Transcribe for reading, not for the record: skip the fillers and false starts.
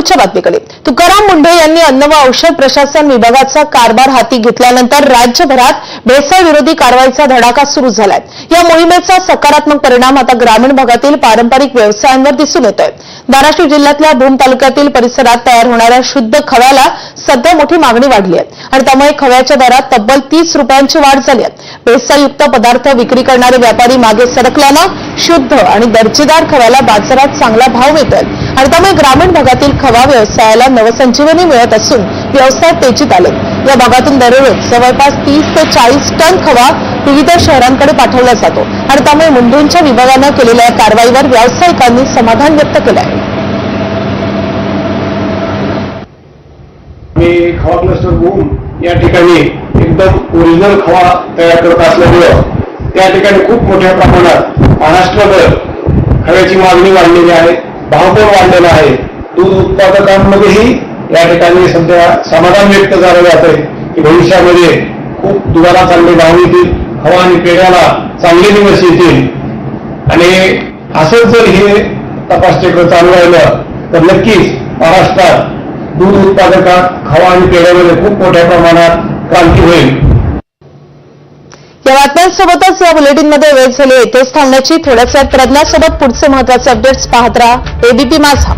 पुढच्या बातमीकडे. तुकाराम मुंढे यांनी अन्न व औषध प्रशासन विभागाचा कारभार हाती घेतल्यानंतर राज्यभरात भेसळ विरोधी कारवाईचा धडाका सुरू झालाय. या मोहिमेचा सकारात्मक परिणाम आता ग्रामीण भागातील पारंपरिक व्यवसायांवर दिसून येतोय. धाराशिव जिल्ह्यातल्या भूम तालुक्यातील परिसरात तयार होणाऱ्या शुद्ध खव्याला सध्या मोठी मागणी वाढली आहे आणि त्यामुळे खव्याच्या दरात तब्बल 30 रुपयांची वाढ झाली आहे. भेसळयुक्त पदार्थ विक्री करणारे व्यापारी मागे सरकल्यानं शुद्ध आणि दर्जेदार खव्याला बाजारात चांगला भाव मिळतोय आणि त्यामुळे ग्रामीण भागातील खवा व्यवसायाला नवसंजीवनी मिळत असून व्यवसाय तेजीत आले. या भागातून दररोज जवळपास 30 ते 40 टन खवा विविध शहरांकडे पाठवला जातो आणि त्यामुळे मुंढेंच्या विभागानं केलेल्या कारवाईवर व्यावसायिकांनी समाधान व्यक्त केलं आहे. खवा क्लस्टर भूम या ठिकाणी एकदम ओरिजिनल खवा तयार करत असल्यामुळं त्या ठिकाणी खूप मोठ्या प्रमाणात महाराष्ट्रभर खव्याची मागणी वाढलेली आहे, भाव पण वाढलेला आहे. दूध उत्पादकांमध्येही या ठिकाणी सध्या समाधान व्यक्त झालं जात आहे की भविष्यामध्ये खूप दुधाला चांगले भाव येतील, खवा आणि पेढ्याला चांगले दिवस येतील आणि असंच जर हे तपासचक्र चालू राहिलं तर नक्कीच महाराष्ट्रात दूध उत्पादकात खवा आणि पेढ्यामध्ये खूप मोठ्या प्रमाणात क्रांती होईल. या बातम्यांसोबतच या बुलेटिनमध्ये वेळ झाली. येथेच थांबण्याची. थोड्याच वेळात प्रज्ञासोबत पुढचे महत्त्वाचे अपडेट्स पाहत राहा एबीपी माझा.